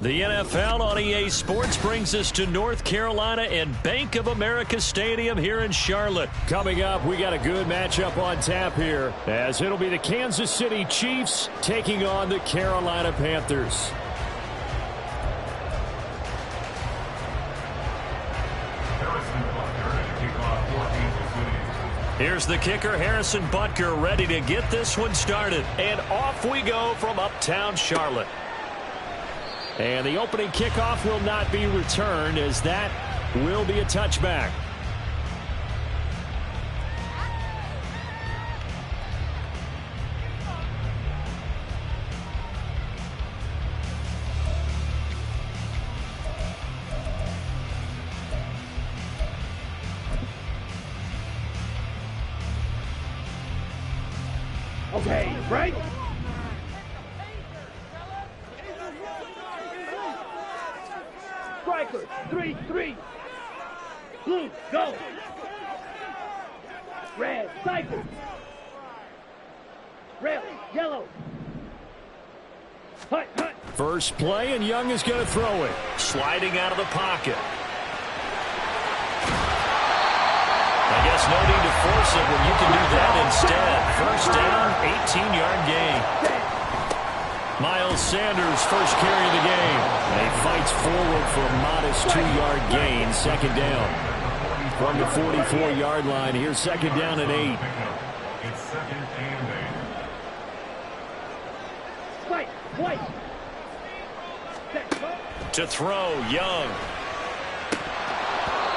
The NFL on EA Sports brings us to North Carolina and Bank of America Stadium here in Charlotte. Coming up, we got a good matchup on tap here, as it'll be the Kansas City Chiefs taking on the Carolina Panthers. Here's the kicker, Harrison Butker, ready to get this one started. And off we go from uptown Charlotte. And the opening kickoff will not be returned, as that will be a touchback. Okay, right? Striker, 3-3. Blue, go. Red, cycle. Red, yellow. Hut, hut. First play, and Young is going to throw it. Sliding out of the pocket. I guess no need to force it when you can do that instead. First down, 18-yard gain. Miles Sanders, first carry of the game. And he fights forward for a modest 2-yard gain, second down. From the 44-yard line, here's second down and 8. It's second and 8. Fight, fight. To throw, Young.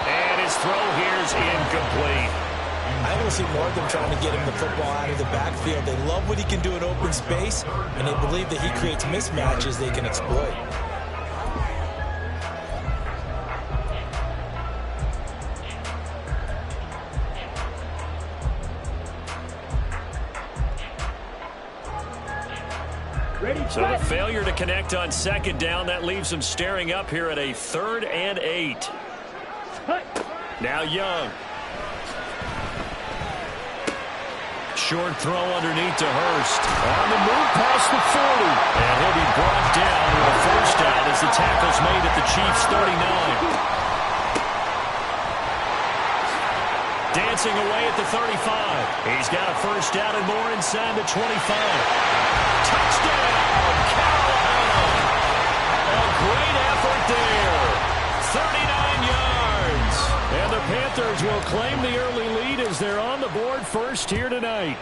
And his throw here is incomplete. I want to see more of them trying to get him the football out of the backfield. They love what he can do in open space, and they believe that he creates mismatches they can exploit. So the failure to connect on second down, that leaves them staring up here at a 3rd and 8. Now Young. Short throw underneath to Hurst. On the move past the 40. And he'll be brought down with a first down as the tackle's made at the Chiefs' 39. Dancing away at the 35. He's got a first down and more inside the 25. Touchdown, Carolina! A great effort there. 39 yards. And the Panthers will claim the early lead as they're on the board first here tonight.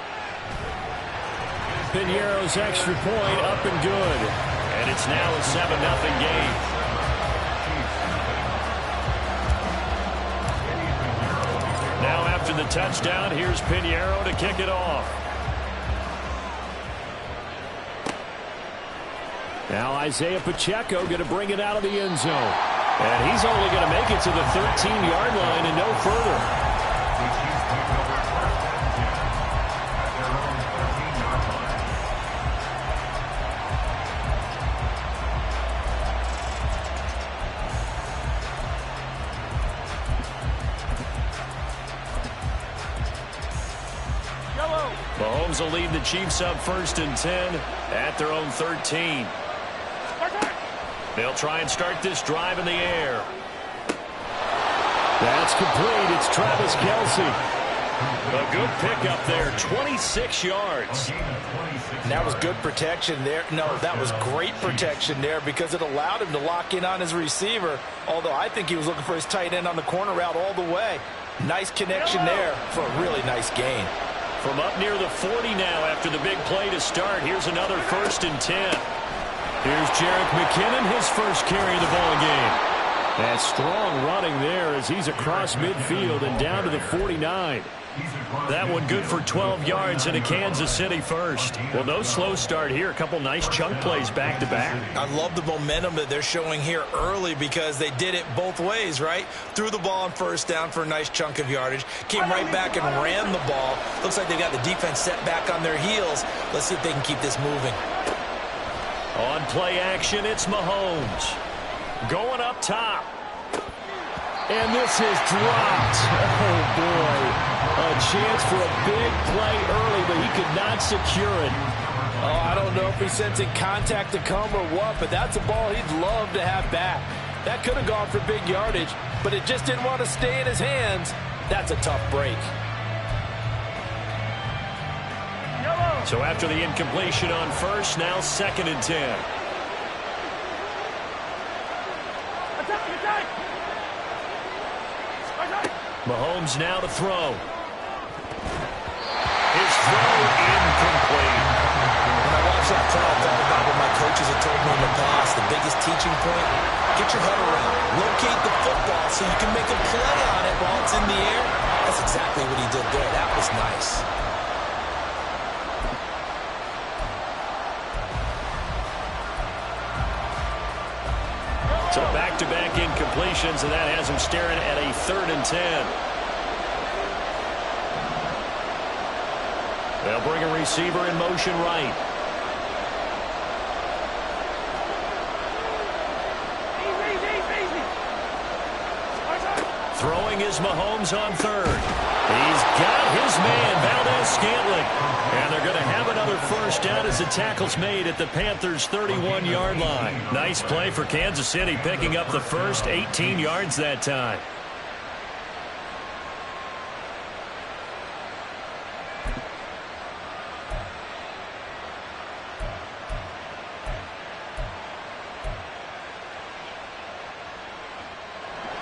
Piñeiro's extra point up and good. And it's now a 7-0 game. Now after the touchdown, here's Piñeiro to kick it off. Now Isaiah Pacheco going to bring it out of the end zone. And he's only going to make it to the 13-yard line and no further. Mahomes will lead the Chiefs up 1st and 10 at their own 13. They'll try and start this drive in the air. That's complete. It's Travis Kelce. A good pickup there, 26 yards. And that was good protection there. No, that was great protection there because it allowed him to lock in on his receiver, although I think he was looking for his tight end on the corner route all the way. Nice connection there for a really nice gain. From up near the 40 now after the big play to start, here's another 1st and 10. Here's Jerick McKinnon, his first carry of the ball game. And strong running there as he's across midfield and down to the 49. That one good for 12 yards and a Kansas City first. Well, no slow start here. A couple nice chunk plays back-to-back. I love the momentum that they're showing here early because they did it both ways, right? Threw the ball on first down for a nice chunk of yardage. Came right back and ran the ball. Looks like they've got the defense set back on their heels. Let's see if they can keep this moving. On play action, it's Mahomes. Going up top. And this is dropped. Oh, boy. A chance for a big play early, but he could not secure it. Oh, I don't know if he's sensing contact to come or what, but that's a ball he'd love to have back. That could have gone for big yardage, but it just didn't want to stay in his hands. That's a tough break. So after the incompletion on first, now 2nd and 10. Mahomes now to throw. His throw incomplete. When I watched that play, I thought about what my coaches had told me in the past. The biggest teaching point, get your head around. Locate the football so you can make a play on it while it's in the air. That's exactly what he did there. That was nice. So back-to-back incompletions, and that has him staring at a 3rd and 10. They'll bring a receiver in motion right. Throwing is Mahomes on 3rd. He's got his man, Valdez-Scantling. And they're going to have another first down as the tackle's made at the Panthers' 31-yard line. Nice play for Kansas City, picking up the first 18 yards that time.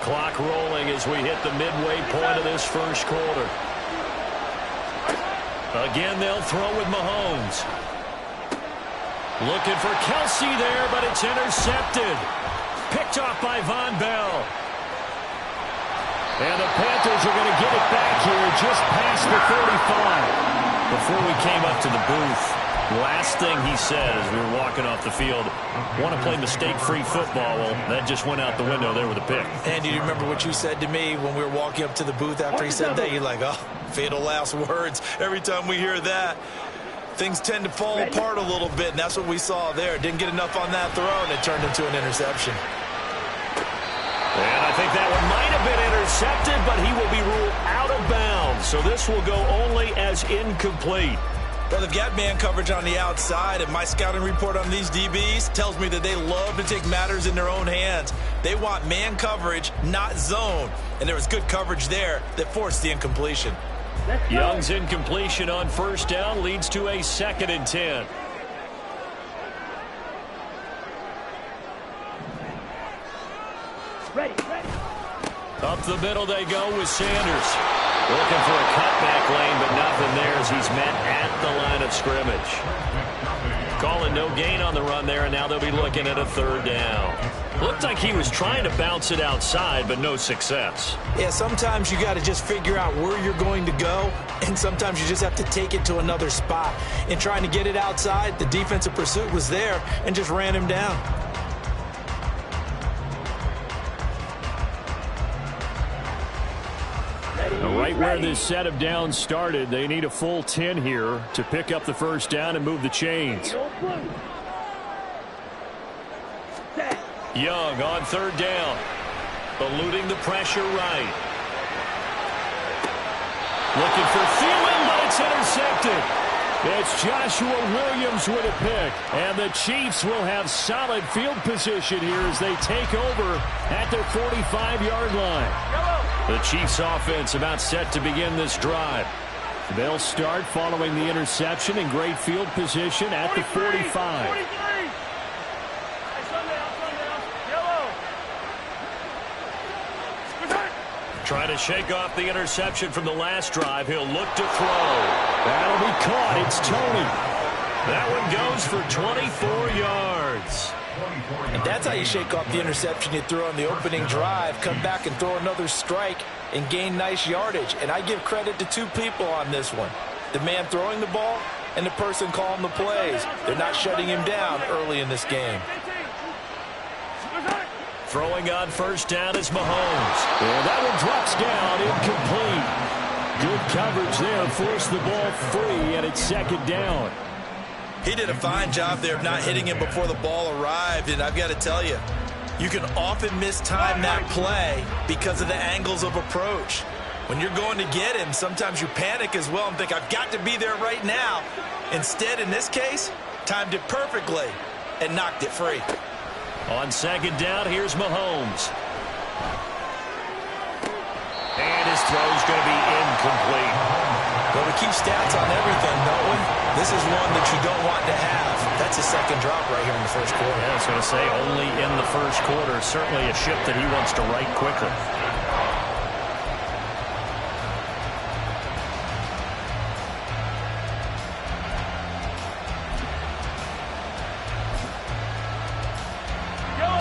Clock rolling as we hit the midway point of this first quarter. Again, they'll throw with Mahomes. Looking for Kelsey there, but it's intercepted. Picked off by Von Bell. And the Panthers are going to get it back here just past the 35. Before we came up to the booth, last thing he said as we were walking off the field, want to play mistake-free football. Well, that just went out the window there with a pick. And do you remember what you said to me when we were walking up to the booth after he said that? You're like, oh, fatal last words. Every time we hear that, things tend to fall apart a little bit, and that's what we saw there. Didn't get enough on that throw, and it turned into an interception. And I think that one might have been intercepted, but he will be ruled out of bounds. So this will go only as incomplete. Well, they've got man coverage on the outside, and my scouting report on these DBs tells me that they love to take matters in their own hands. They want man coverage, not zone. And there was good coverage there that forced the incompletion. Young's incompletion on first down leads to a 2nd and 10. Ready. Up the middle they go with Sanders. Looking for a cutback lane, but nothing there as he's met at the line of scrimmage. Calling no gain on the run there, and now they'll be looking at a 3rd down. Looked like he was trying to bounce it outside, but no success. Yeah, sometimes you got to just figure out where you're going to go, and sometimes you just have to take it to another spot. In trying to get it outside, the defensive pursuit was there and just ran him down. Right where this set of downs started, they need a full 10 here to pick up the first down and move the chains. Young on 3rd down. Eluding the pressure right. Looking for Thielen, but it's intercepted. It's Joshua Williams with a pick. And the Chiefs will have solid field position here as they take over at their 45-yard line. The Chiefs offense about set to begin this drive. They'll start following the interception in great field position at the 45. Trying to shake off the interception from the last drive. He'll look to throw. That'll be caught. It's Tony. That one goes for 24 yards. And that's how you shake off the interception you threw on the opening drive, come back and throw another strike and gain nice yardage. And I give credit to two people on this one. The man throwing the ball and the person calling the plays. They're not shutting him down early in this game. Throwing on first down is Mahomes. And that one drops down, incomplete. Good coverage there, forced the ball free, and it's 2nd down. He did a fine job there of not hitting him before the ball arrived, and I've got to tell you, you can often mistime that play because of the angles of approach. When you're going to get him, sometimes you panic as well and think, I've got to be there right now. Instead, in this case, timed it perfectly, and knocked it free. On second down, here's Mahomes. And his throw's going to be incomplete. Well, we keep stats on everything, don't we? This is one that you don't want to have. That's a second drop right here in the first quarter. Yeah, I was going to say only in the first quarter. Certainly a ship that he wants to right quickly.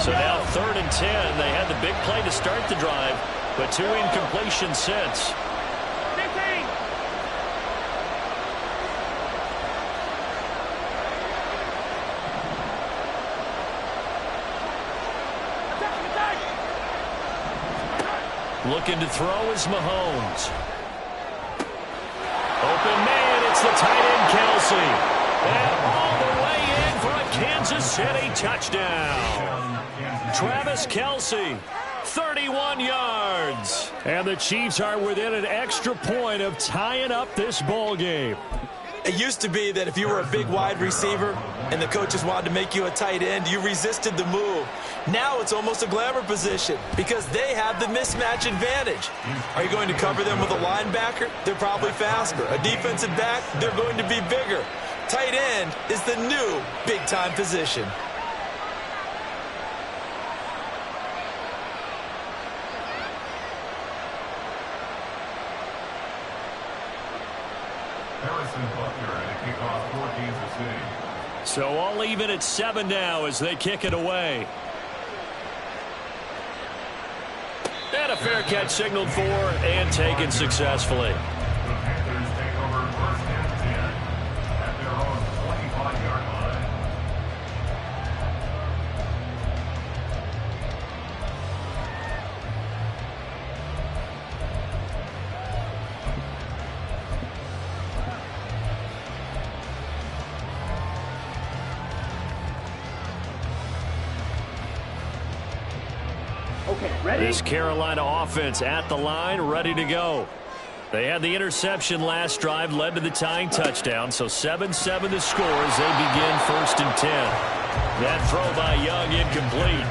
So now 3rd and 10. They had the big play to start the drive, but 2 incompletions since. Looking to throw is Mahomes. Open man, it's the tight end Kelsey. And all the way in for a Kansas City touchdown. Travis Kelsey, 31 yards. And the Chiefs are within an extra point of tying up this ball game. It used to be that if you were a big wide receiver and the coaches wanted to make you a tight end, you resisted the move. Now it's almost a glamour position because they have the mismatch advantage. Are you going to cover them with a linebacker? They're probably faster. A defensive back? They're going to be bigger. Tight end is the new big-time position. So all even at 7 now as they kick it away. And a fair catch signaled for and taken successfully. The Panthers take over 1st and 10 at their own 25-yard line. Okay, ready? This Carolina offense at the line, ready to go. They had the interception last drive, led to the tying touchdown, so 7-7 the score as they begin 1st and 10. That throw by Young incomplete.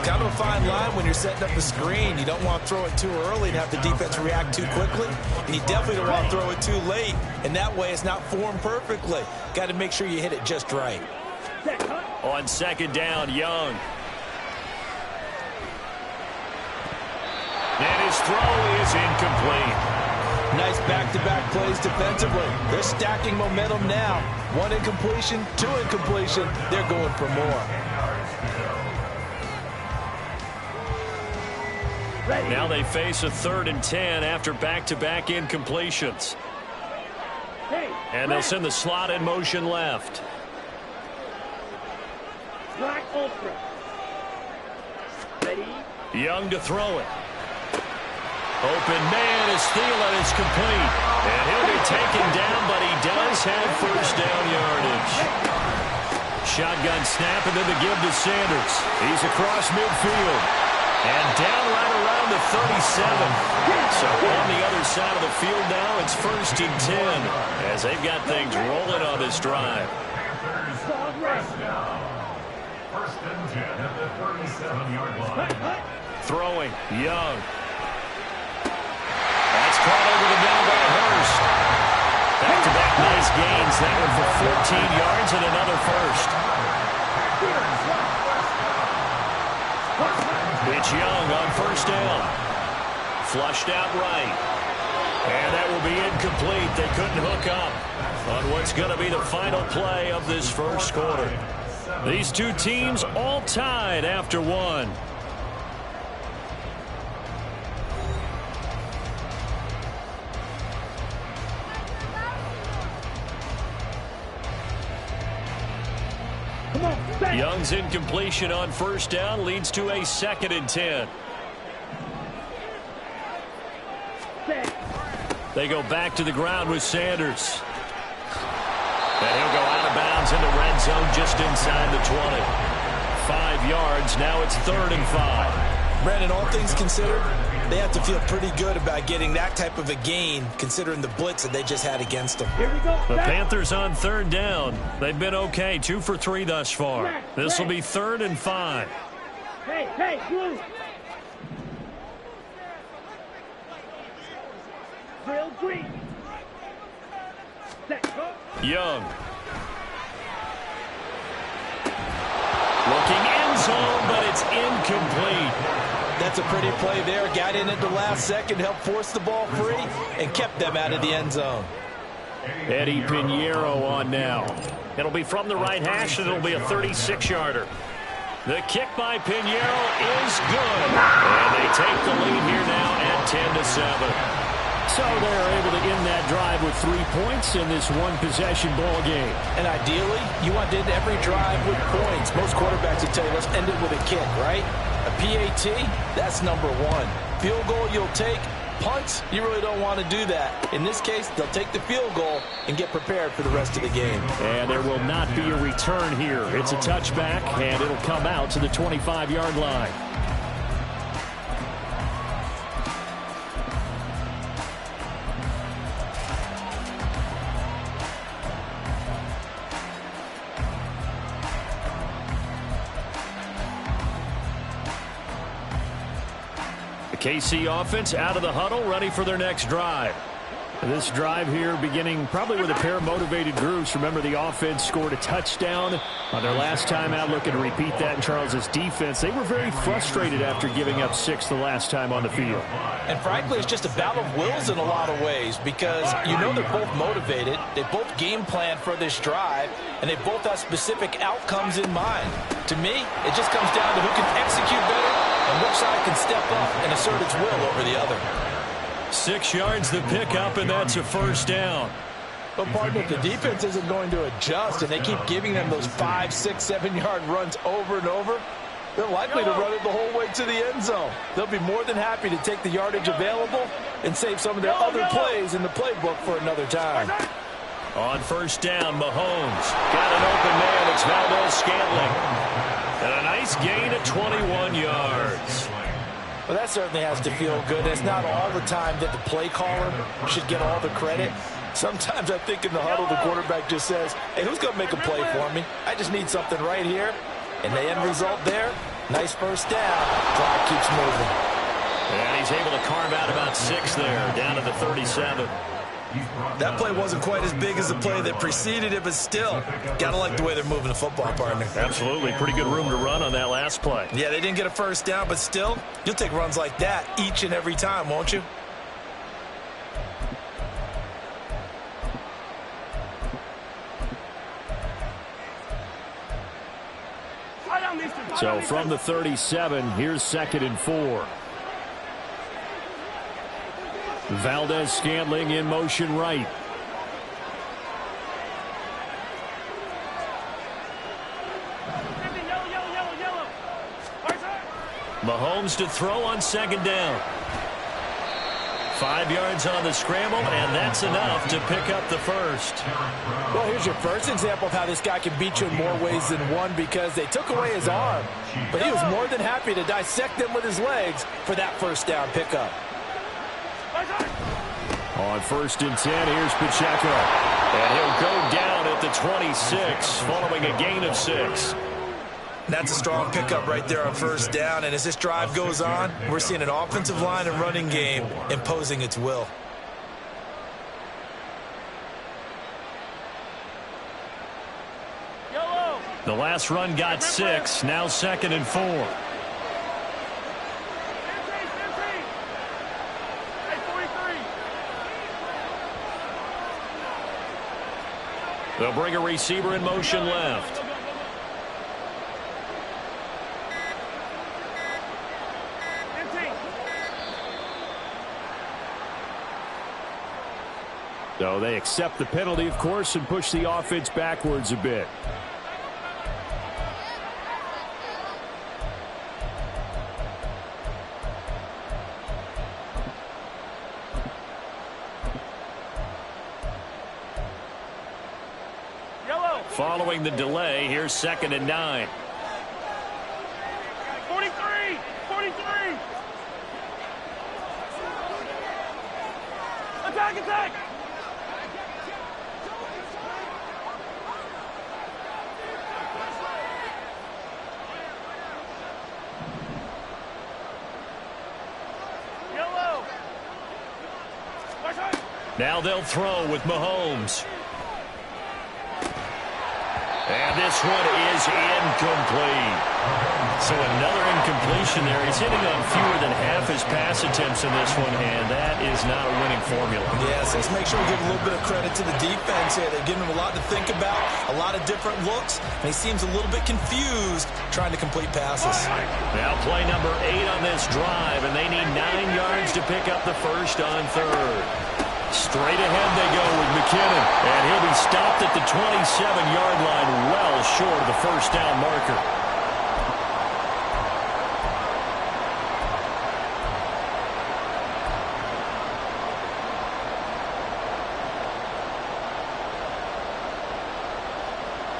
Kind of a fine line when you're setting up the screen. You don't want to throw it too early and have the defense react too quickly. And you definitely don't want to throw it too late. And that way it's not formed perfectly. Got to make sure you hit it just right. On 2nd down, Young. And his throw is incomplete. Nice back-to-back plays defensively. They're stacking momentum now. 1 incompletion, 2 incompletion. They're going for more. Now they face a 3rd and 10 after back-to-back incompletions. And they'll send the slot in motion left. Black ultra. Ready? Young to throw it. Open man is Thielen. It's complete. And he'll be taken down, but he does have 1st down yardage. Shotgun snap and then the give to Sanders. He's across midfield. And down right around the 37. So on the other side of the field now, it's 1st and 10 as they've got things rolling on this drive. First down. 1st and 10 at the 37-yard line. Throwing, Young. That's caught over the middle by Hurst. Back-to-back nice gains. That one for 14 yards and another 1st. It's Young on 1st down. Flushed out right. And that will be incomplete. They couldn't hook up on what's going to be the final play of this 1st quarter. These two teams all tied after 1. Young's incompletion on 1st down leads to a 2nd and 10. They go back to the ground with Sanders. And he'll go out of bounds in the red zone just inside the 20. 5 yards. Now it's 3rd and 5. Brandon, all things considered, They have to feel pretty good about getting that type of a gain, considering the blitz that they just had against them. Here we go. The Panthers on third down. They've been okay, 2 for 3 thus far. This will be 3rd and 5. Hey, blue. Drill green. Set, go. Young. Looking end zone, but it's incomplete. That's a pretty play there. Got in at the last second, helped force the ball free, and kept them out of the end zone. Eddie Pinheiro on now. It'll be from the right hash, and it'll be a 36-yarder. The kick by Pinheiro is good. And they take the lead here now at 10-7. So they're able to end that drive with 3 points in this one-possession ball game. And ideally, you want to end every drive with points. Most quarterbacks will tell you, let's end it with a kick, right? A PAT, that's number 1. Field goal you'll take. Punts, you really don't want to do that. In this case, they'll take the field goal and get prepared for the rest of the game. And there will not be a return here. It's a touchback, and it'll come out to the 25-yard line. KC offense out of the huddle, ready for their next drive. This drive here beginning probably with a pair of motivated groups. Remember, the offense scored a touchdown on their last time out, looking to repeat that in Charles's defense. They were very frustrated after giving up 6 the last time on the field. And frankly, it's just a battle of wills in a lot of ways, because you know they're both motivated, they both game plan for this drive, and they both have specific outcomes in mind. To me, it just comes down to who can execute better and which side can step up and assert its will over the other. 6 yards the pickup, and that's a first down. But, partner, if the defense isn't going to adjust and they keep giving them those 5, 6, 7-yard runs over and over, they're likely to run it the whole way to the end zone. They'll be more than happy to take the yardage available and save some of their other plays in the playbook for another time. On first down, Mahomes got an open man. It's Valdez-Scantling. And a nice gain at 21 yards. Well, that certainly has to feel good. It's not all the time that the play caller should get all the credit. Sometimes I think in the huddle, the quarterback just says, hey, who's going to make a play for me? I just need something right here. And the end result there, nice first down. Clock keeps moving. And he's able to carve out about 6 there, down to the 37. That play wasn't quite as big as the play that preceded it, but still, got to like the way they're moving the football, partner. Absolutely. Pretty good room to run on that last play. Yeah, they didn't get a first down, but still, you'll take runs like that each and every time, won't you? So from the 37, here's 2nd and 4. Valdez-Scantling in motion right. Mahomes to throw on 2nd down. 5 yards on the scramble, and that's enough to pick up the first. Well, here's your first example of how this guy can beat you in more ways than one, because they took away his arm, but he was more than happy to dissect them with his legs for that first down pickup. On 1st and 10, here's Pacheco. And he'll go down at the 26, following a gain of 6. That's a strong pickup right there on first down. And as this drive goes on, we're seeing an offensive line and running game imposing its will. The last run got 6, now 2nd and 4. They'll bring a receiver in motion left. So they accept the penalty, of course, and push the offense backwards a bit. Following the delay, here's 2nd and 9. 43! Attack, attack! Yellow! Now they'll throw with Mahomes. And this one is incomplete. So another incompletion there. He's hitting on fewer than half his pass attempts in this one, and that is not a winning formula. Yes, let's make sure we give a little bit of credit to the defense here. They've given him a lot to think about, a lot of different looks, and he seems a little bit confused trying to complete passes. Now play number 8 on this drive, and they need 9 yards to pick up the first on third. Straight ahead they go with McKinnon, and he'll be stopped at the 27-yard line, well short of the first down marker.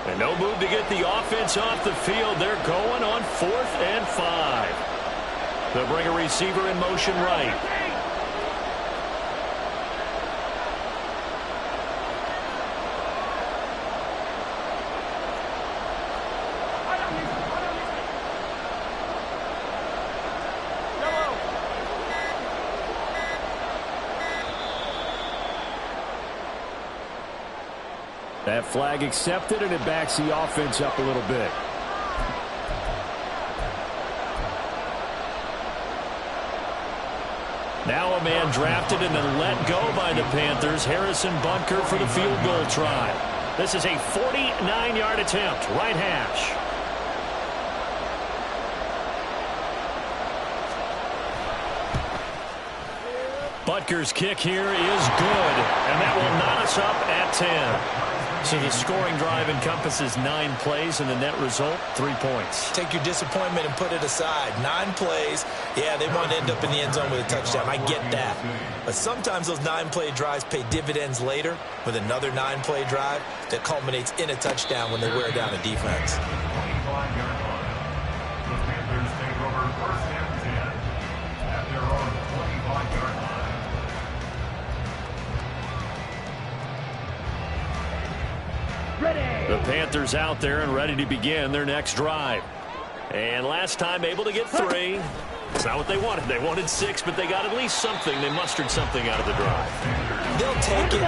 And no move to get the offense off the field. They're going on 4th and 5. They'll bring a receiver in motion right. That flag accepted, and it backs the offense up a little bit. Now a man drafted and then let go by the Panthers. Harrison Butker for the field goal try. This is a 49-yard attempt, right hash. Butker's kick here is good, and that will knot us up at 10. So the scoring drive encompasses 9 plays, and the net result, 3 points. Take your disappointment and put it aside. 9 plays. Yeah, they want to end up in the end zone with a touchdown. I get that. But sometimes those 9-play drives pay dividends later with another 9-play drive that culminates in a touchdown when they wear down a defense. 25-yard line. The Panthers take over 1st and 10 at their own 25-yard line. The Panthers out there and ready to begin their next drive. And last time able to get 3. It's not what they wanted. They wanted 6, but they got at least something. They mustered something out of the drive. They'll take it.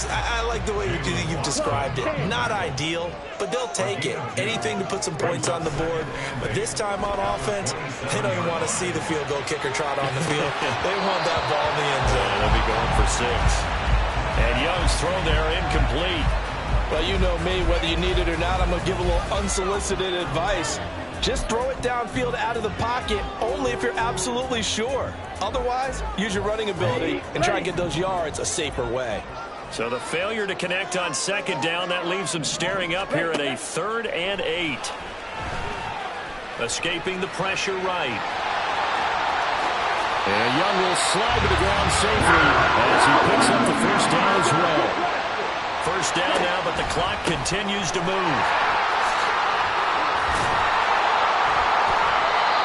I like the way you've described it. Not ideal, but they'll take it. Anything to put some points on the board. But this time on offense, they don't even want to see the field goal kicker trot on the field. They want that ball in the end zone. They'll be going for 6. And Young's throw there incomplete. Well, you know me, whether you need it or not, I'm going to give a little unsolicited advice. Just throw it downfield out of the pocket only if you're absolutely sure. Otherwise, use your running ability and try and get those yards a safer way. So the failure to connect on 2nd down, that leaves them staring up here at a 3rd and 8. Escaping the pressure right. And Young will slide to the ground safely as he picks up the first down as well. First down now, but the clock continues to move.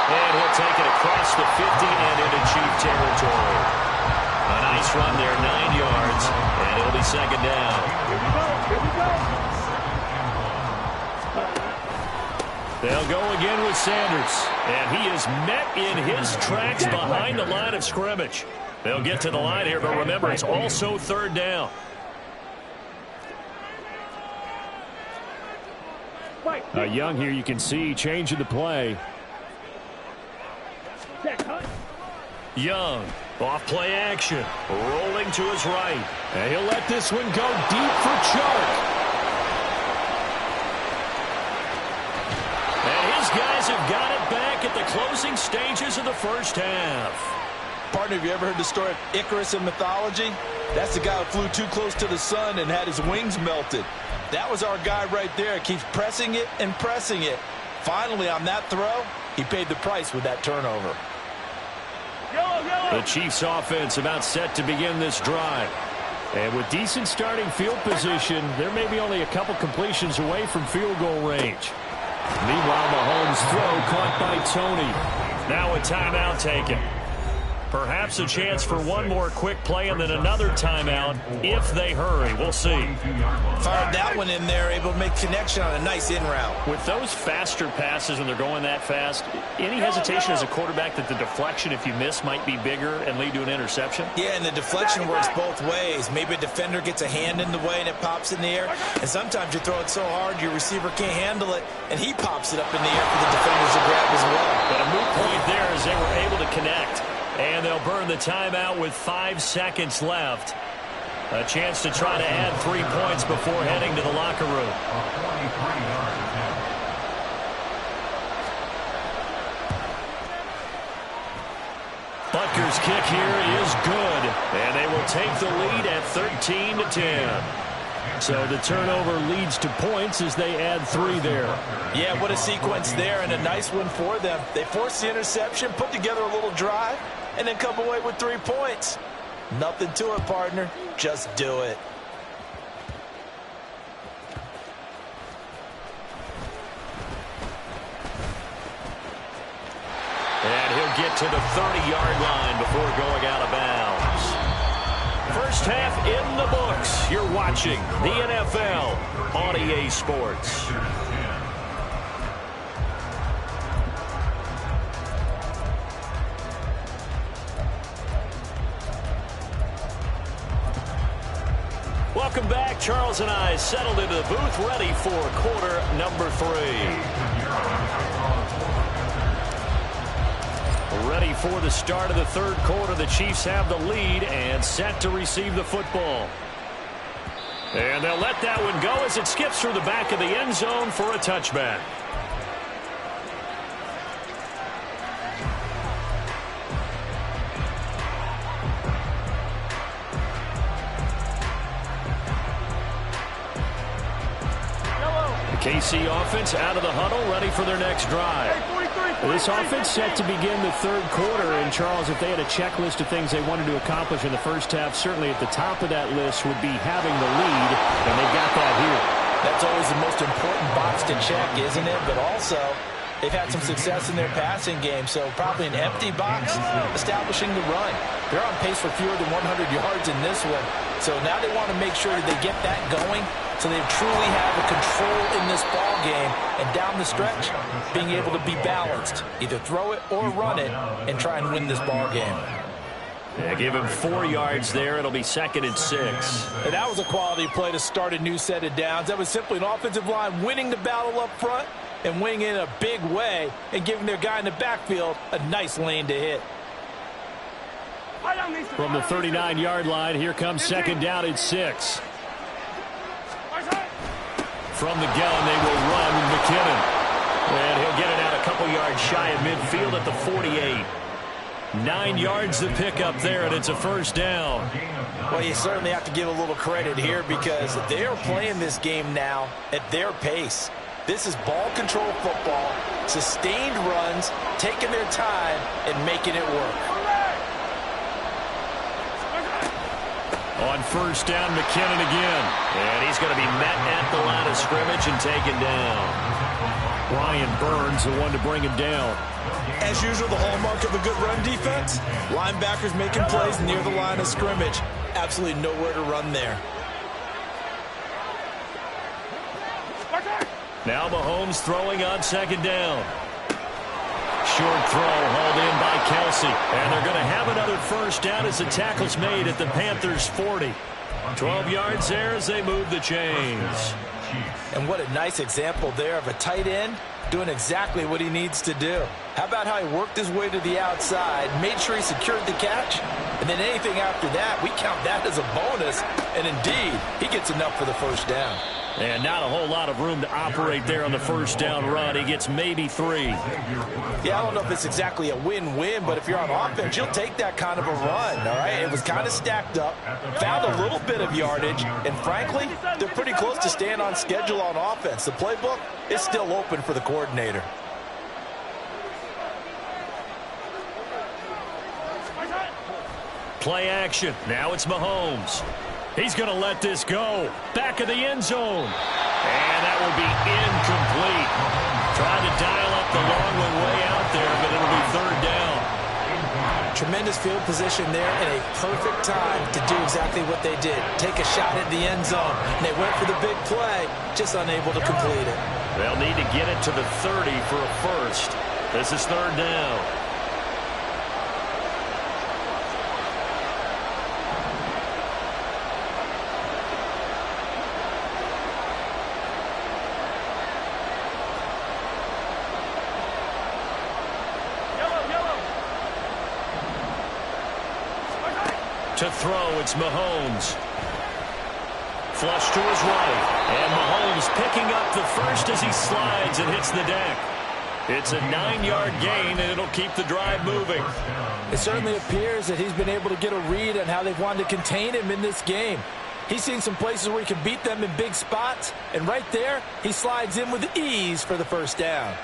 And he'll take it across the 50 and into Chief territory. A nice run there, 9 yards, and it'll be 2nd down. Here we go. They'll go again with Sanders, and he is met in his tracks behind the line of scrimmage. They'll get to the line here, but remember, it's also 3rd down. Young here, you can see changing the play. Young, off play action, rolling to his right. And he'll let this one go deep for Chark. And his guys have got it back at the closing stages of the first half. Partner, have you ever heard the story of Icarus in mythology? That's the guy who flew too close to the sun and had his wings melted. That was our guy right there. Keeps pressing it and pressing it. Finally, on that throw, he paid the price with that turnover. The Chiefs offense about set to begin this drive. And with decent starting field position, there may be only a couple completions away from field goal range. Meanwhile, Mahomes' throw caught by Tony. Now a timeout taken. Perhaps a chance for one more quick play and then another timeout if they hurry. We'll see. Fired that one in there, able to make connection on a nice in route. With those faster passes when they're going that fast, any hesitation as a quarterback that the deflection, if you miss, might be bigger and lead to an interception? Yeah, and the deflection works both ways. Maybe a defender gets a hand in the way and it pops in the air. And sometimes you throw it so hard your receiver can't handle it, and he pops it up in the air for the defenders to grab as well. But a moot point there as they were able to connect. And they'll burn the timeout with 5 seconds left. A chance to try to add 3 points before heading to the locker room. Butker's kick here is good. And they will take the lead at 13-10. So the turnover leads to points as they add 3 there. Yeah, what a sequence there, and a nice one for them. They forced the interception, put together a little drive, and then come away with 3 points. Nothing to it, partner. Just do it. And he'll get to the 30-yard line before going out of bounds. First half in the books. You're watching the NFL on EA Sports. Welcome back. Charles and I settled into the booth, ready for quarter number 3. Ready for the start of the third quarter. The Chiefs have the lead and set to receive the football. And they'll let that one go as it skips through the back of the end zone for a touchback. KC offense out of the huddle, ready for their next drive. This offense set to begin the third quarter. And, Charles, if they had a checklist of things they wanted to accomplish in the first half, certainly at the top of that list would be having the lead, and they got that here. That's always the most important box to check, isn't it? But also, they've had some success in their passing game, so probably an empty box, establishing the run. They're on pace for fewer than 100 yards in this one. So now they want to make sure that they get that going so they truly have a control in this ball game, and down the stretch, being able to be balanced. Either throw it or run it and try and win this ball game. Yeah, give him 4 yards there. It'll be 2nd and 6. And that was a quality play to start a new set of downs. That was simply an offensive line winning the battle up front and winning in a big way and giving their guy in the backfield a nice lane to hit. From the 39-yard line, here comes 2nd down and 6. From the gun, they will run with McKinnon. And he'll get it out a couple yards shy of midfield at the 48. 9 yards to pick up there, and it's a first down. Well, you certainly have to give a little credit here because they are playing this game now at their pace. This is ball control football, sustained runs, taking their time, and making it work. On first down, McKinnon again. And he's going to be met at the line of scrimmage and taken down. Ryan Burns, the one to bring him down. As usual, the hallmark of a good run defense, linebackers making plays near the line of scrimmage. Absolutely nowhere to run there. Now Mahomes throwing on 2nd down. Short throw hauled in by Kelsey. And they're going to have another first down as the tackle's made at the Panthers' 40. 12 yards there as they move the chains. And what a nice example there of a tight end doing exactly what he needs to do. How about how he worked his way to the outside, made sure he secured the catch, and then anything after that, we count that as a bonus. And indeed, he gets enough for the first down. And not a whole lot of room to operate there on the first down run. He gets maybe 3. Yeah, I don't know if it's exactly a win-win, but if you're on offense, you'll take that kind of a run, all right? It was kind of stacked up, found a little bit of yardage, and frankly, they're pretty close to staying on schedule on offense. The playbook is still open for the coordinator. Play action. Now it's Mahomes. He's going to let this go. Back of the end zone. And that will be incomplete. Trying to dial up the long one way out there, but it'll be 3rd down. Tremendous field position there and a perfect time to do exactly what they did. Take a shot at the end zone. And they went for the big play, just unable to complete it. They'll need to get it to the 30 for a first. This is third down. To throw, it's Mahomes. Flush to his right. And Mahomes picking up the first as he slides and hits the deck. It's a 9-yard gain, and it'll keep the drive moving. It certainly appears that he's been able to get a read on how they've wanted to contain him in this game. He's seen some places where he can beat them in big spots, and right there, he slides in with ease for the first down.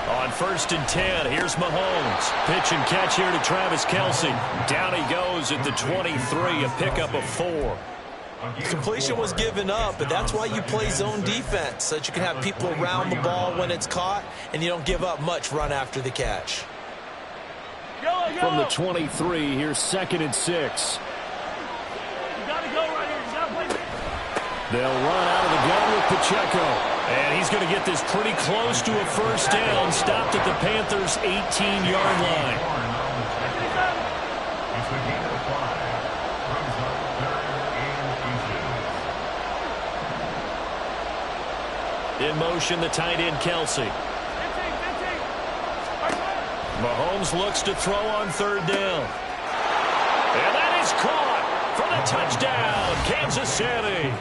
On 1st and 10, here's Mahomes. Pitch and catch here to Travis Kelce. Down he goes at the 23, a pickup of 4. Completion was given up, but that's why you play zone defense, so that you can have people around the ball when it's caught, and you don't give up much run after the catch. From the 23, here's 2nd and 6. They'll run out of the gun with Pacheco. And he's going to get this pretty close to a first down. Stopped at the Panthers' 18-yard line. In motion, the tight end, Kelce. Mahomes looks to throw on 3rd down. And that is caught for the touchdown, Kansas City.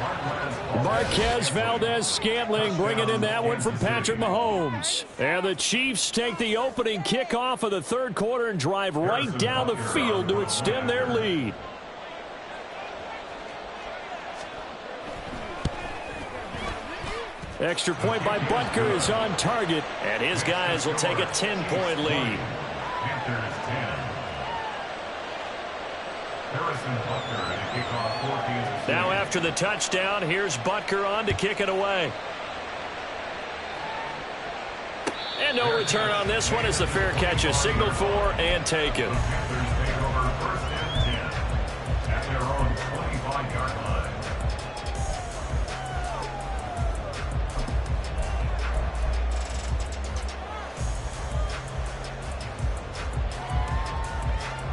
Marquez Valdez-Scantling bringing in that one from Patrick Mahomes. And the Chiefs take the opening kickoff of the 3rd quarter and drive right down the field to extend their lead. Extra point by Butker is on target, and his guys will take a 10-point lead. Now after the touchdown, here's Butker on to kick it away. And no return on this one as the fair catch is signaled for and taken.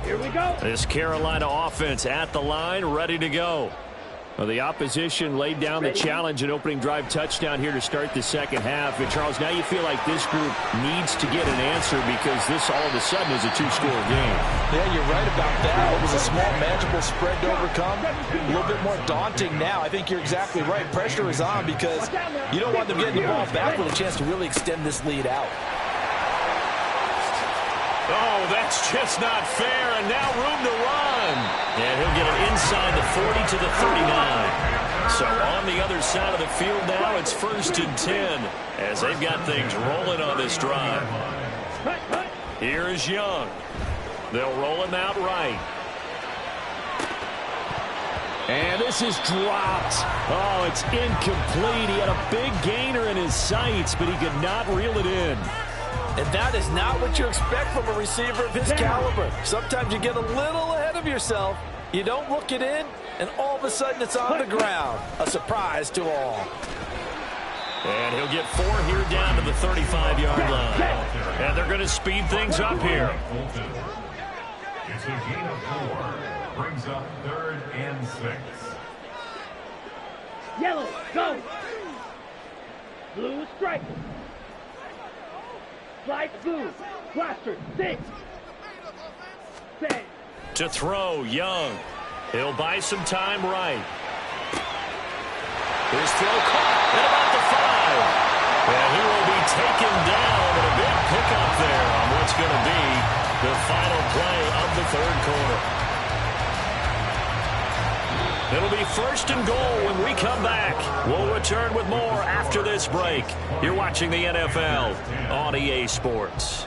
Here we go. This Carolina offense at the line, ready to go. Well, the opposition laid down the challenge and opening drive touchdown here to start the second half. And Charles, now you feel like this group needs to get an answer because this all of a sudden is a 2-score game. Yeah, you're right about that. It was a small, manageable spread to overcome. A little bit more daunting now. I think you're exactly right. Pressure is on because you don't want them getting the ball back with a chance to really extend this lead out. Oh, that's just not fair, and now room to run. And he'll get it inside the 40 to the 39. So on the other side of the field now, it's 1st and 10 as they've got things rolling on this drive. Here is Young. They'll roll him out right. And this is dropped. Oh, it's incomplete. He had a big gainer in his sights, but he could not reel it in. And that is not what you expect from a receiver of his caliber. Sometimes you get a little ahead of yourself. You don't look it in, and all of a sudden it's on the ground. A surprise to all. And he'll get 4 here down to the 35-yard line. And they're going to speed things up here. It's a gain of 4. Brings up 3rd and 6. Yellow, go. Blue, strike. Slide blue. Blaster, 6. 10. To throw, Young. He'll buy some time right. His throw caught at about the 5. And he will be taken down, and a big pickup there on what's going to be the final play of the 3rd quarter. It'll be 1st and goal when we come back. We'll return with more after this break. You're watching the NFL on EA Sports.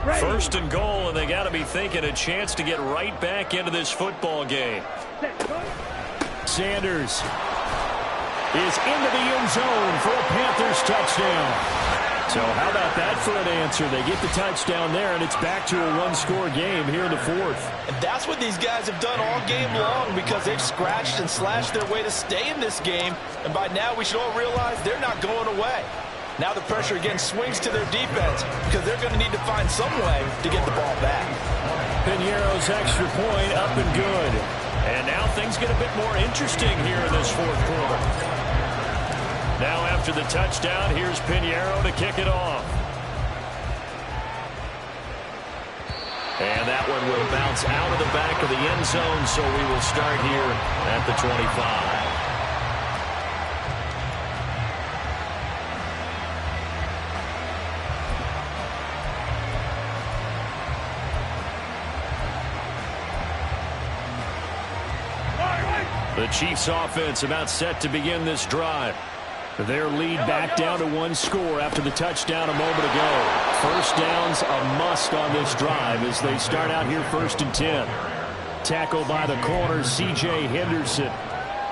First and goal, and they got to be thinking a chance to get right back into this football game. Sanders is into the end zone for a Panthers touchdown. So how about that for an answer? They get the touchdown there, and it's back to a one-score game here in the fourth. And that's what these guys have done all game long, because they've scratched and slashed their way to stay in this game. And by now, we should all realize they're not going away. Now the pressure again swings to their defense, because they're going to need to find some way to get the ball back. Piñeiro's extra point up and good. And now things get a bit more interesting here in this fourth quarter. Now after the touchdown, here's Piñeiro to kick it off. And that one will bounce out of the back of the end zone, so we will start here at the 25. The Chiefs offense about set to begin this drive. Their lead back down to one score after the touchdown a moment ago. First down's a must on this drive as they start out here 1st and 10. Tackle by the corner, C.J. Henderson.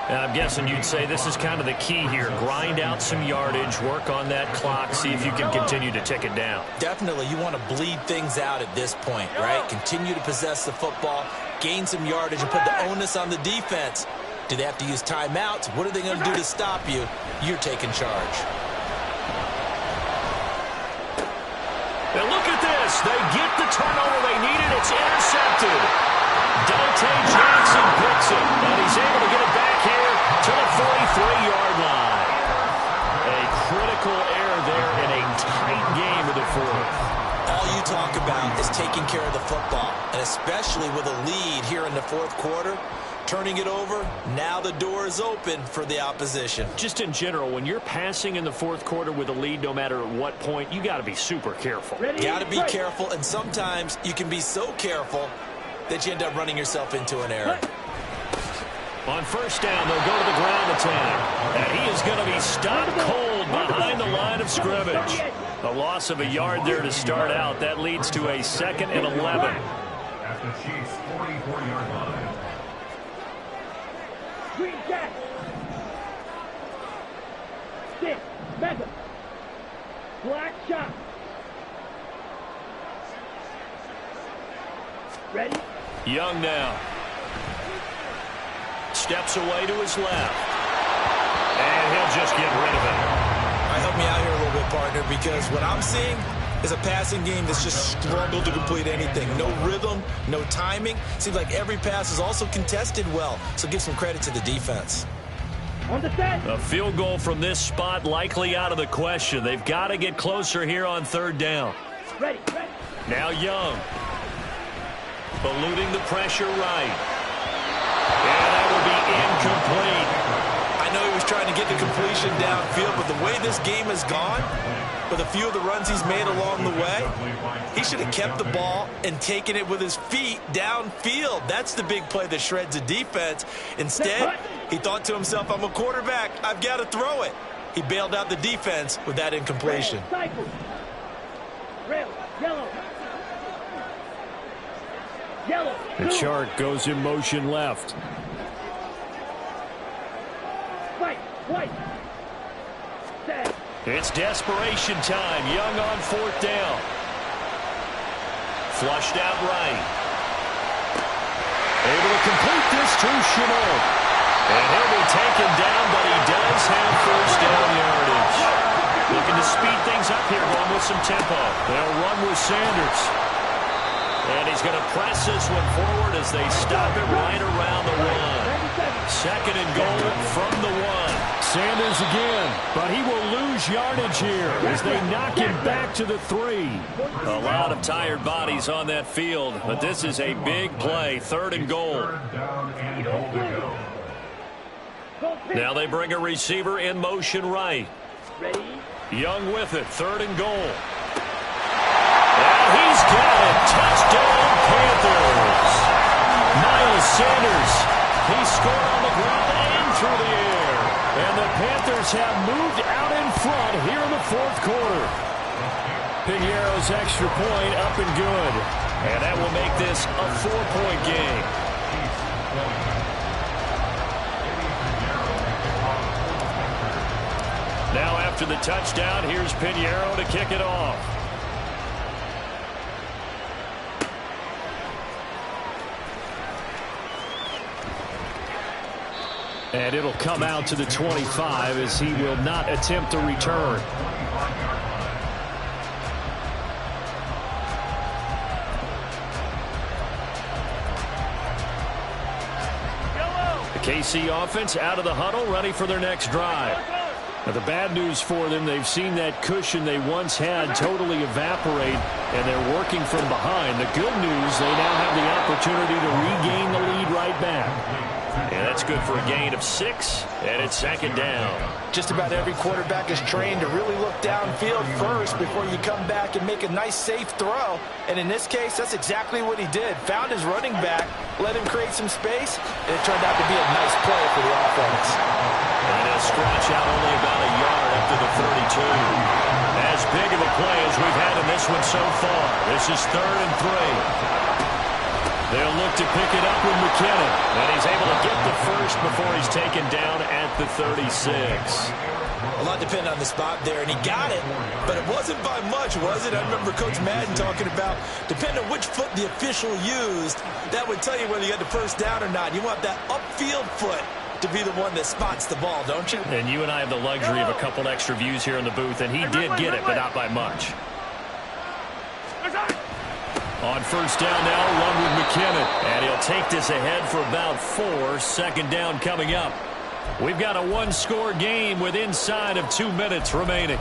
And I'm guessing you'd say this is kind of the key here. Grind out some yardage, work on that clock, see if you can continue to tick it down. Definitely, you want to bleed things out at this point, right? Continue to possess the football, gain some yardage, and put the onus on the defense. Do they have to use timeouts? What are they going to do to stop you? You're taking charge. And look at this. They get the turnover they needed. It's intercepted. Dante Jackson picks it, and he's able to get it back here to the 43-yard line. A critical error there in a tight game of the fourth. All you talk about is taking care of the football, and especially with a lead here in the fourth quarter. Turning it over, now the door is open for the opposition. Just in general, when you're passing in the fourth quarter with a lead, no matter at what point, you got to be super careful. Got to be careful, and sometimes you can be so careful that you end up running yourself into an error. On first down, they'll go to the ground attack. And he is going to be stopped cold behind the line of scrimmage. A loss of a yard there to start out. That leads to a 2nd and 11. At the Chiefs' 44-yard line. Green jack. 6. Mega. Black shot. Ready? Young now. Steps away to his left. And he'll just get rid of it. All right, help me out here a little bit, partner, because what I'm seeing is a passing game that's just struggled to complete anything. No rhythm, no timing. Seems like every pass is also contested well, so give some credit to the defense. On the set. A field goal from this spot likely out of the question. They've got to get closer here on 3rd down. Ready. Now Young. Eluding the pressure right. And that will be incomplete. I know he was trying to get the completion downfield, but the way this game has gone, with a few of the runs he's made along the way, he should have kept the ball and taken it with his feet downfield. That's the big play that shreds a defense. Instead, he thought to himself, I'm a quarterback, I've got to throw it. He bailed out the defense with that incompletion. Cycle. Red. Yellow. Yellow. The chart goes in motion left. White. Set. It's desperation time. Young on 4th down. Flushed out right. Able to complete this to Chenault. And he'll be taken down, but he does have 1st down yardage. Looking to speed things up here, going with some tempo. They'll run with Sanders. And he's going to press this one forward as they stop it right around the 1. 2nd and goal from the 1. Sanders again, but he will lose yardage here as they knock him back to the 3. A lot of tired bodies on that field, but this is a big play. 3rd and goal. 3rd down and goal to go. Now they bring a receiver in motion right. Ready? Young with it. 3rd and goal. And he's got it. Touchdown, Panthers. Miles Sanders. He scored on the ground and through the air. And the Panthers have moved out in front here in the 4th quarter. Piñeiro's extra point up and good. And that will make this a 4-point game. Now after the touchdown, here's Piñeiro to kick it off. And it'll come out to the 25 as he will not attempt a return. The KC offense out of the huddle, ready for their next drive. Now, the bad news for them, they've seen that cushion they once had totally evaporate, and they're working from behind. The good news, they now have the opportunity to regain the lead right back. And that's good for a gain of 6, and it's second down. Just about every quarterback is trained to really look downfield first before you come back and make a nice, safe throw. And in this case, that's exactly what he did. Found his running back, let him create some space, and it turned out to be a nice play for the offense. And he'll scratch out only about a yard up to the 32. As big of a play as we've had in this one so far. This is 3rd and 3. They'll look to pick it up with McKinnon. And he's able to get the first before he's taken down at the 36. A lot depended on the spot there, and he got it, but it wasn't by much, was it? I remember Coach Madden talking about, depending on which foot the official used, that would tell you whether you got the first down or not. You want that upfield foot to be the one that spots the ball, don't you? And you and I have the luxury of a couple extra views here in the booth, and he did get it, but not by much. On first down now, run with McKinnon. And he'll take this ahead for about 4. Second down coming up. We've got a 1-score game with inside of 2 minutes remaining.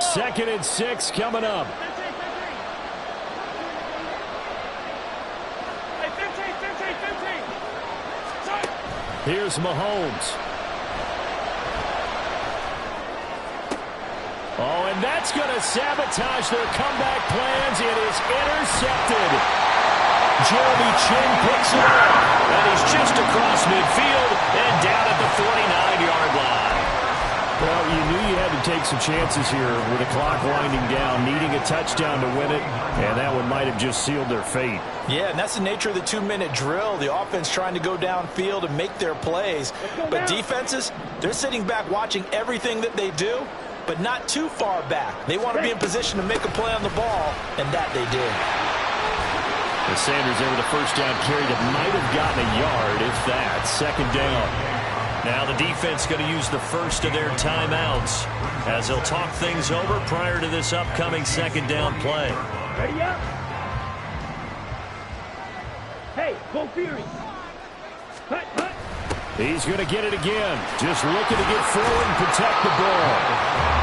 Second and 6 coming up. Here's Mahomes. Oh, and that's going to sabotage their comeback plans. It is intercepted. Jeremy Chin picks it up. And he's just across midfield and down at the 49-yard line. Well, you knew you had to take some chances here with the clock winding down, needing a touchdown to win it, and that one might have just sealed their fate. Yeah, and that's the nature of the 2-minute drill. The offense trying to go downfield and make their plays. But defenses, they're sitting back watching everything that they do, but not too far back. They want to be in position to make a play on the ball, and that they did. The Sanders there with a first down carry that might have gotten a yard, if that. Second down. Now the defense going to use the first of their timeouts as they'll talk things over prior to this upcoming second down play. Ready up? Hey, go Fury. Hut, hut. He's going to get it again. Just looking to get forward and protect the ball.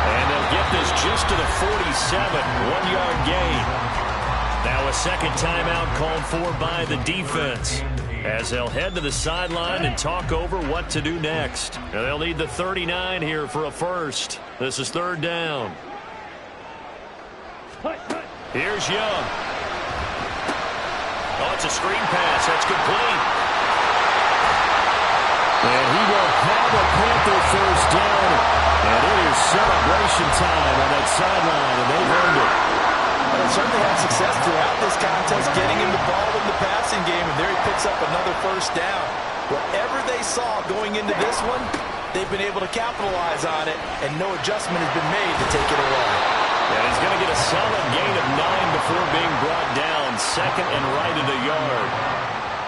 And they'll get this just to the 47. 1-yard gain. Now a second timeout called for by the defense as they'll head to the sideline and talk over what to do next. And they'll need the 39 here for a first. This is third down. Here's Young. Oh, it's a screen pass. That's complete. And he will have a Panther first down. And it is celebration time on that sideline, and they've earned it. But certainly had success throughout this contest, getting him the ball in the passing game, and there he picks up another first down. Whatever they saw going into this one, they've been able to capitalize on it, and no adjustment has been made to take it away. And he's going to get a solid gain of 9 before being brought down. Second and right at a yard.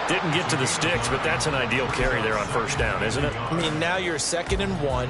Didn't get to the sticks, but that's an ideal carry there on first down, isn't it? I mean, now you're 2nd and 1.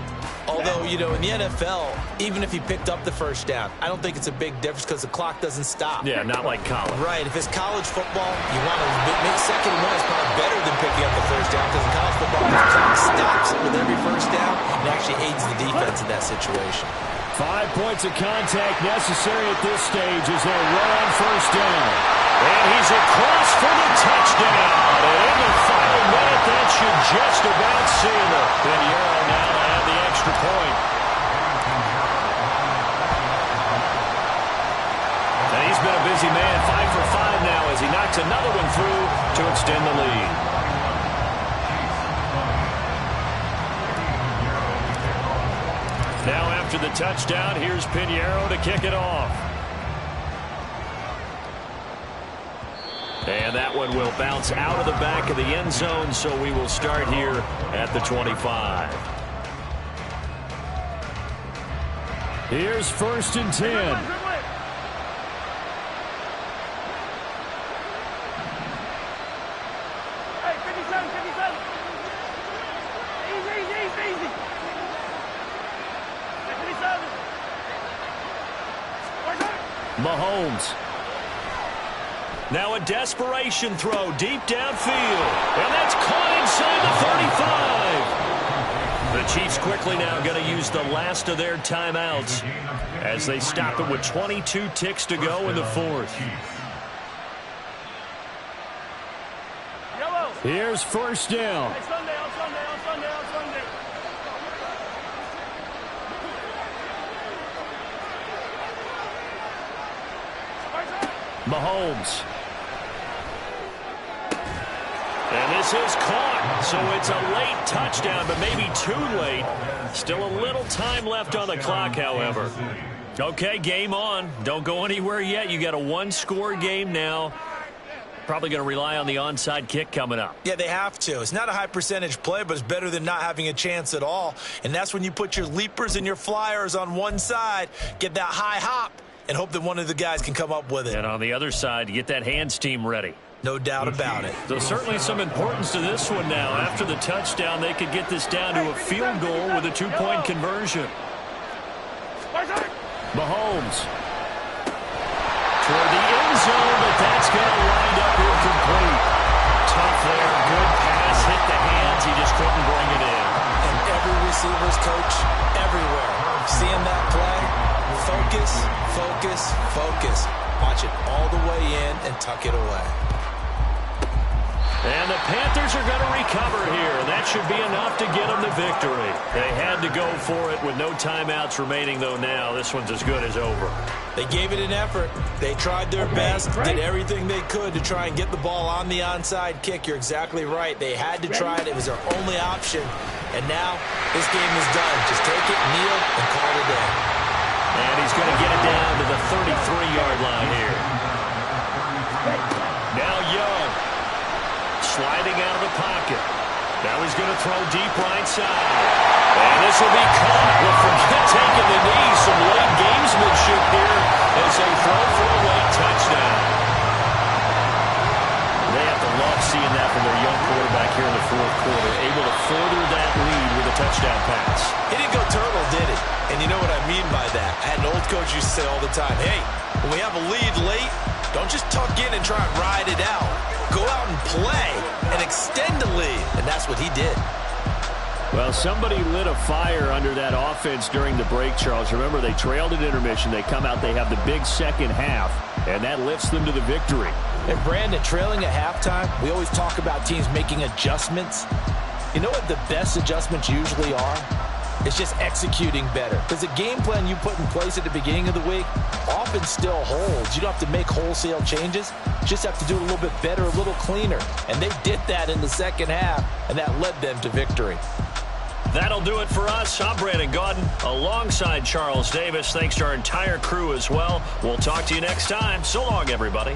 Although, you know, in the NFL, even if he picked up the first down, I don't think it's a big difference because the clock doesn't stop. Yeah, not like college. Right. If it's college football, you want to make 2nd and 1 is probably better than picking up the first down because in college football, the clock stops with every first down and actually aids the defense in that situation. 5 points of contact necessary at this stage as they'll run on first down. And he's across for the touchdown. And in the final minute, that should just about seal it. Piñeiro now to have the extra point. And he's been a busy man, 5 for 5 now as he knocks another one through to extend the lead. after the touchdown. Here's Pinheiro to kick it off. And that one will bounce out of the back of the end zone, so we will start here at the 25. Here's 1st and 10. Hey, 57, 57. Easy, easy, easy. 57. Mahomes. Now a desperation throw deep downfield. And that's caught inside the 35. The Chiefs quickly now going to use the last of their timeouts as they stop it with 22 ticks to go in the 4th. Here's 1st down. Hey, Sunday, on Sunday, on Sunday, on Sunday. Mahomes. And this is caught, so it's a late touchdown, but maybe too late. Still a little time left on the clock, however. Okay, game on. Don't go anywhere yet. You got a one-score game now. Probably going to rely on the onside kick coming up. Yeah, they have to. It's not a high percentage play, but it's better than not having a chance at all. And that's when you put your leapers and your flyers on one side, get that high hop, and hope that one of the guys can come up with it. And on the other side, get that hands team ready. No doubt about it. So certainly some importance to this one now. After the touchdown, they could get this down to a field goal with a two-point conversion. Mahomes. Toward the end zone, but that's going to wind up incomplete. Tough there. Good pass. Hit the hands. He just couldn't bring it in. And every receiver's coach everywhere. Seeing that play, focus, focus, focus. Watch it all the way in and tuck it away. And the Panthers are going to recover here. That should be enough to get them the victory. They had to go for it with no timeouts remaining, though now this one's as good as over. They gave it an effort. They tried their best, did everything they could to try and get the ball on the onside kick. You're exactly right. They had to try it. It was their only option. And now this game is done. Just take it, kneel, and call it a day. And he's going to get it down to the 33-yard line here. Now Young. Sliding out of the pocket. Now he's going to throw deep right side. And this will be caught. Well, forget taking the knee. Some late gamesmanship here as they throw for a late touchdown. They have to love seeing that from their young quarterback here in the 4th quarter. Able to further that lead with a touchdown pass. He didn't go turtle, did he? And you know what I mean by that. I had an old coach used to say all the time, hey, when we have a lead late, don't just tuck in and try and ride it out. Go out and play and extend the lead. And that's what he did. Well, somebody lit a fire under that offense during the break, Charles. Remember, they trailed at intermission. They come out, they have the big second half, and that lifts them to the victory. And Brandon, trailing at halftime, we always talk about teams making adjustments. You know what the best adjustments usually are? It's just executing better. Because the game plan you put in place at the beginning of the week often still holds. You don't have to make wholesale changes. You just have to do it a little bit better, a little cleaner. And they did that in the second half, and that led them to victory. That'll do it for us. I'm Brandon Gaudin alongside Charles Davis. Thanks to our entire crew as well. We'll talk to you next time. So long, everybody.